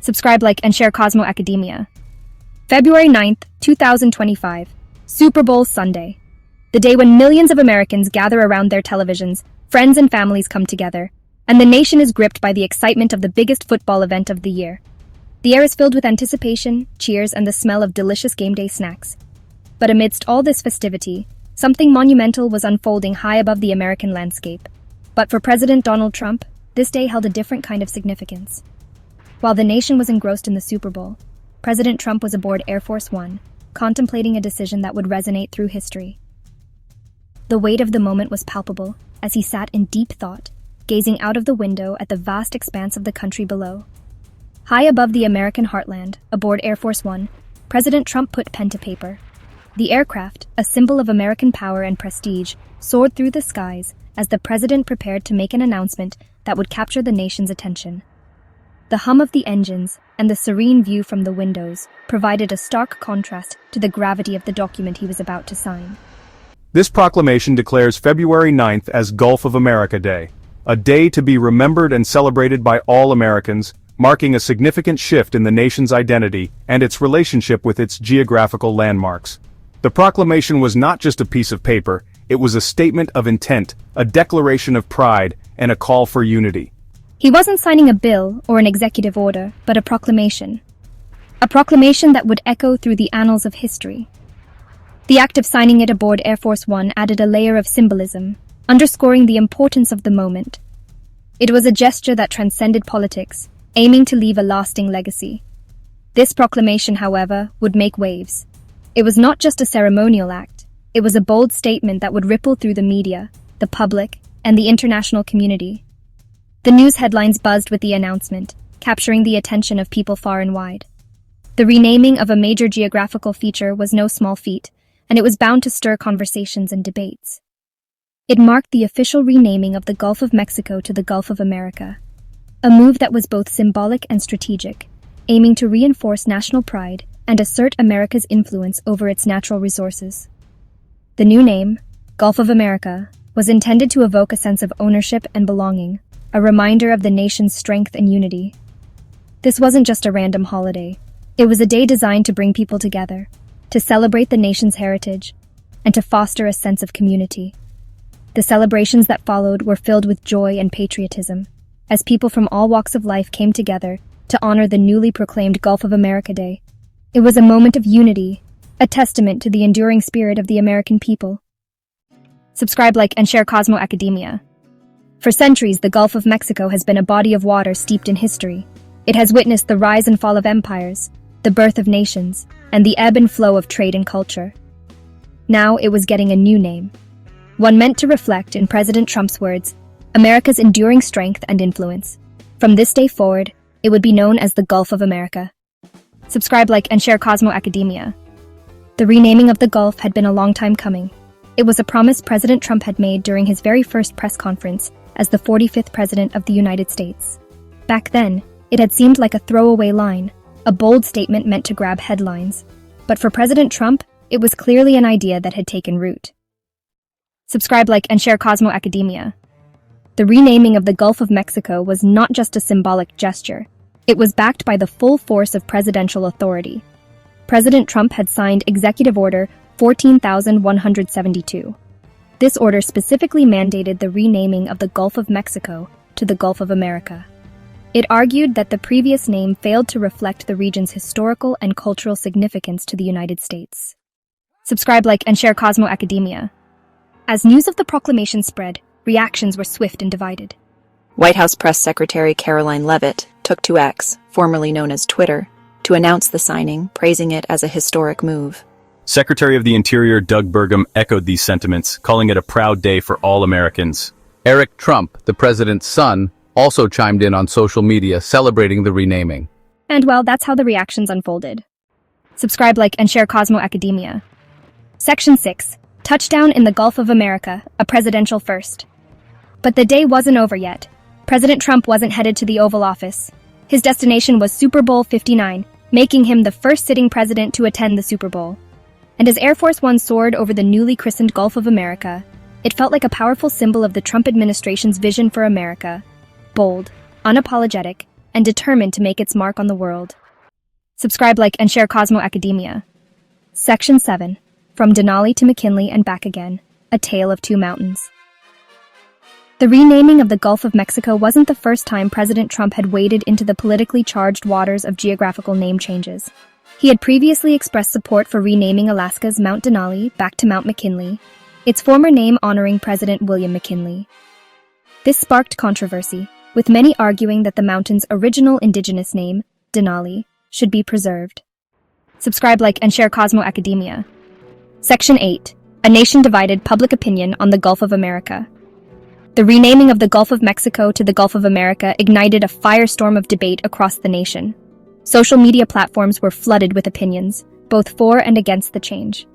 Subscribe, like, and share Cosmo Academia. February 9th, 2025. Super Bowl Sunday. The day when millions of Americans gather around their televisions, friends and families come together, and the nation is gripped by the excitement of the biggest football event of the year. The air is filled with anticipation, cheers, and the smell of delicious game day snacks. But amidst all this festivity, something monumental was unfolding high above the American landscape. But for President Donald Trump, this day held a different kind of significance. While the nation was engrossed in the Super Bowl, President Trump was aboard Air Force One, contemplating a decision that would resonate through history. The weight of the moment was palpable as he sat in deep thought, gazing out of the window at the vast expanse of the country below. High above the American heartland, aboard Air Force One, President Trump put pen to paper. The aircraft, a symbol of American power and prestige, soared through the skies as the president prepared to make an announcement that would capture the nation's attention. The hum of the engines and the serene view from the windows provided a stark contrast to the gravity of the document he was about to sign. This proclamation declares February 9th as Gulf of America Day, a day to be remembered and celebrated by all Americans, marking a significant shift in the nation's identity and its relationship with its geographical landmarks. The proclamation was not just a piece of paper, it was a statement of intent, a declaration of pride, and a call for unity. He wasn't signing a bill or an executive order, but a proclamation. A proclamation that would echo through the annals of history. The act of signing it aboard Air Force One added a layer of symbolism, underscoring the importance of the moment. It was a gesture that transcended politics, aiming to leave a lasting legacy. This proclamation, however, would make waves. It was not just a ceremonial act, it was a bold statement that would ripple through the media, the public, and the international community. The news headlines buzzed with the announcement, capturing the attention of people far and wide. The renaming of a major geographical feature was no small feat, and it was bound to stir conversations and debates. It marked the official renaming of the Gulf of Mexico to the Gulf of America, a move that was both symbolic and strategic, aiming to reinforce national pride and assert America's influence over its natural resources. The new name, Gulf of America, was intended to evoke a sense of ownership and belonging, a reminder of the nation's strength and unity. This wasn't just a random holiday. It was a day designed to bring people together, to celebrate the nation's heritage, and to foster a sense of community. The celebrations that followed were filled with joy and patriotism, as people from all walks of life came together to honor the newly proclaimed Gulf of America Day. It was a moment of unity, a testament to the enduring spirit of the American people. Subscribe, like, and share Cosmo Academia. For centuries, the Gulf of Mexico has been a body of water steeped in history. It has witnessed the rise and fall of empires, the birth of nations, and the ebb and flow of trade and culture. Now it was getting a new name, one meant to reflect, in President Trump's words, America's enduring strength and influence. From this day forward, it would be known as the Gulf of America. Subscribe, like, and share Cosmo Academia. The renaming of the Gulf had been a long time coming. It was a promise President Trump had made during his very first press conference as the 45th President of the United States. Back then, it had seemed like a throwaway line, a bold statement meant to grab headlines. But for President Trump, it was clearly an idea that had taken root. Subscribe, like, and share Cosmo Academia. The renaming of the Gulf of Mexico was not just a symbolic gesture. It was backed by the full force of presidential authority. President Trump had signed Executive Order 14,172. This order specifically mandated the renaming of the Gulf of Mexico to the Gulf of America. It argued that the previous name failed to reflect the region's historical and cultural significance to the United States. Subscribe, like, and share Cosmo Academia. As news of the proclamation spread, reactions were swift and divided. White House Press Secretary Caroline Leavitt took to X, formerly known as Twitter, to announce the signing, praising it as a historic move. Secretary of the Interior Doug Burgum echoed these sentiments, calling it a proud day for all Americans. Eric Trump, the president's son, also chimed in on social media celebrating the renaming. And well, that's how the reactions unfolded. Subscribe, like, and share Cosmo Academia. Section 6. Touchdown in the Gulf of America, a presidential first. But the day wasn't over yet. President Trump wasn't headed to the Oval Office. His destination was Super Bowl 59, making him the first sitting president to attend the Super Bowl. And as Air Force One soared over the newly christened Gulf of America, it felt like a powerful symbol of the Trump administration's vision for America. Bold, unapologetic, and determined to make its mark on the world. Subscribe, like, and share Cosmo Academia. Section 7. From Denali to McKinley and back again. A Tale of Two Mountains. The renaming of the Gulf of Mexico wasn't the first time President Trump had waded into the politically charged waters of geographical name changes. He had previously expressed support for renaming Alaska's Mount Denali back to Mount McKinley, its former name honoring President William McKinley. This sparked controversy, with many arguing that the mountain's original indigenous name, Denali, should be preserved. Subscribe, like, and share Cosmo Academia. Section 8. A Nation Divided, Public Opinion on the Gulf of America. The renaming of the Gulf of Mexico to the Gulf of America ignited a firestorm of debate across the nation. Social media platforms were flooded with opinions, both for and against the change.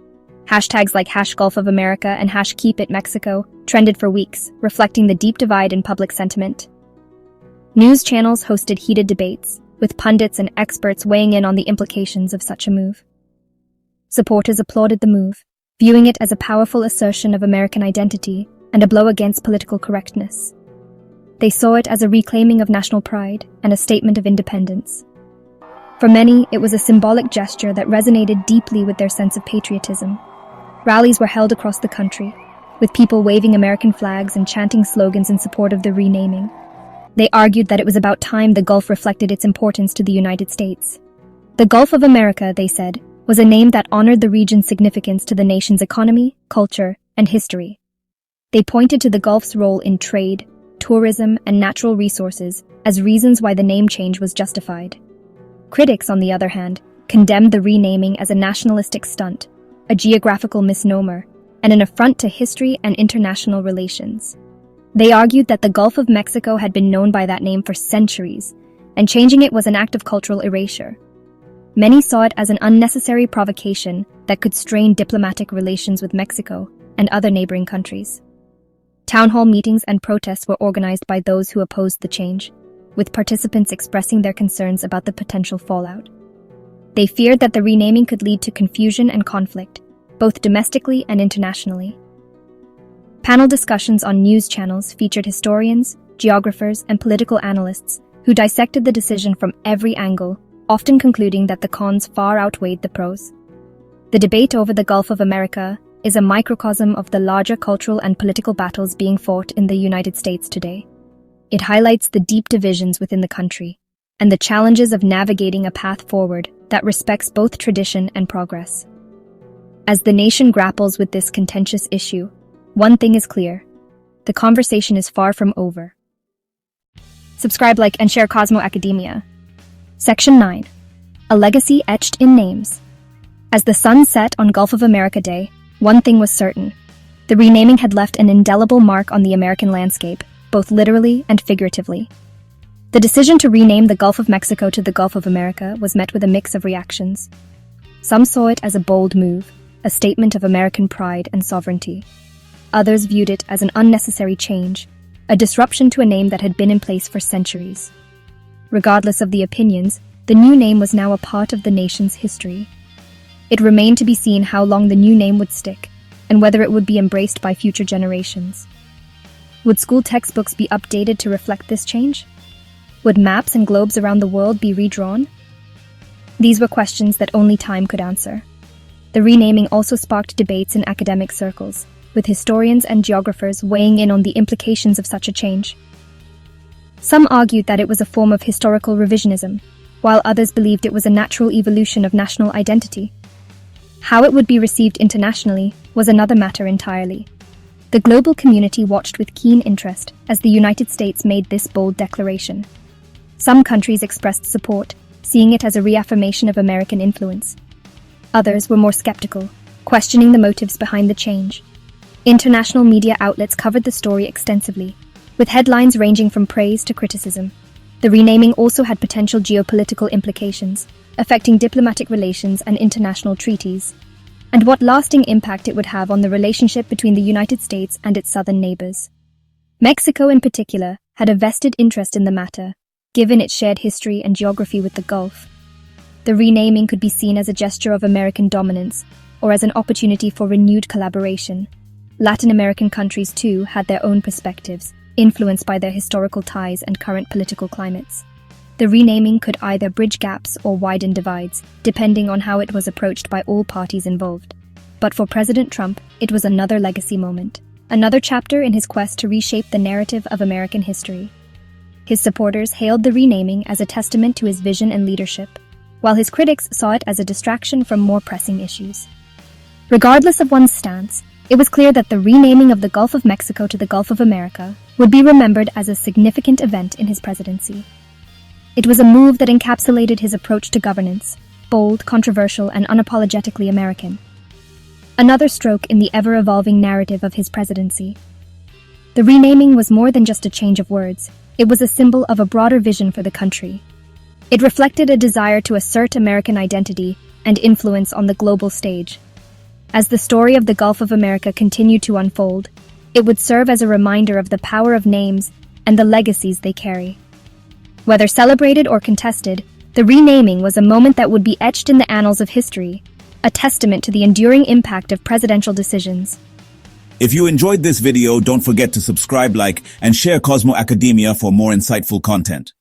Hashtags like #GulfOfAmerica and #KeepItMexico trended for weeks, reflecting the deep divide in public sentiment. News channels hosted heated debates, with pundits and experts weighing in on the implications of such a move. Supporters applauded the move, viewing it as a powerful assertion of American identity and a blow against political correctness. They saw it as a reclaiming of national pride and a statement of independence. For many, it was a symbolic gesture that resonated deeply with their sense of patriotism. Rallies were held across the country, with people waving American flags and chanting slogans in support of the renaming. They argued that it was about time the Gulf reflected its importance to the United States. The Gulf of America, they said, was a name that honored the region's significance to the nation's economy, culture, and history. They pointed to the Gulf's role in trade, tourism, and natural resources as reasons why the name change was justified. Critics, on the other hand, condemned the renaming as a nationalistic stunt, a geographical misnomer, and an affront to history and international relations. They argued that the Gulf of Mexico had been known by that name for centuries, and changing it was an act of cultural erasure. Many saw it as an unnecessary provocation that could strain diplomatic relations with Mexico and other neighboring countries. Town hall meetings and protests were organized by those who opposed the change, with participants expressing their concerns about the potential fallout. They feared that the renaming could lead to confusion and conflict, both domestically and internationally. Panel discussions on news channels featured historians, geographers, and political analysts who dissected the decision from every angle, often concluding that the cons far outweighed the pros. The debate over the Gulf of America is a microcosm of the larger cultural and political battles being fought in the United States today. It highlights the deep divisions within the country and the challenges of navigating a path forward that respects both tradition and progress. As the nation grapples with this contentious issue, one thing is clear: the conversation is far from over. Subscribe, like, and share Cosmo Academia. Section 9. A Legacy Etched in Names. As the sun set on Gulf of America Day, one thing was certain: the renaming had left an indelible mark on the American landscape, both literally and figuratively. The decision to rename the Gulf of Mexico to the Gulf of America was met with a mix of reactions. Some saw it as a bold move, a statement of American pride and sovereignty. Others viewed it as an unnecessary change, a disruption to a name that had been in place for centuries. Regardless of the opinions, the new name was now a part of the nation's history. It remained to be seen how long the new name would stick, and whether it would be embraced by future generations. Would school textbooks be updated to reflect this change? Would maps and globes around the world be redrawn? These were questions that only time could answer. The renaming also sparked debates in academic circles, with historians and geographers weighing in on the implications of such a change. Some argued that it was a form of historical revisionism, while others believed it was a natural evolution of national identity. How it would be received internationally was another matter entirely. The global community watched with keen interest as the United States made this bold declaration. Some countries expressed support, seeing it as a reaffirmation of American influence. Others were more skeptical, questioning the motives behind the change. International media outlets covered the story extensively, with headlines ranging from praise to criticism. The renaming also had potential geopolitical implications, affecting diplomatic relations and international treaties, and what lasting impact it would have on the relationship between the United States and its southern neighbors. Mexico, in particular, had a vested interest in the matter, given its shared history and geography with the Gulf. The renaming could be seen as a gesture of American dominance, or as an opportunity for renewed collaboration. Latin American countries, too, had their own perspectives, influenced by their historical ties and current political climates. The renaming could either bridge gaps or widen divides, depending on how it was approached by all parties involved. But for President Trump, it was another legacy moment, another chapter in his quest to reshape the narrative of American history. His supporters hailed the renaming as a testament to his vision and leadership, while his critics saw it as a distraction from more pressing issues. Regardless of one's stance, it was clear that the renaming of the Gulf of Mexico to the Gulf of America would be remembered as a significant event in his presidency. It was a move that encapsulated his approach to governance, bold, controversial, and unapologetically American. Another stroke in the ever-evolving narrative of his presidency. The renaming was more than just a change of words. It was a symbol of a broader vision for the country. It reflected a desire to assert American identity and influence on the global stage. As the story of the Gulf of America continued to unfold, it would serve as a reminder of the power of names and the legacies they carry. Whether celebrated or contested, the renaming was a moment that would be etched in the annals of history, a testament to the enduring impact of presidential decisions. If you enjoyed this video, don't forget to subscribe, like, and share Cosmo Academia for more insightful content.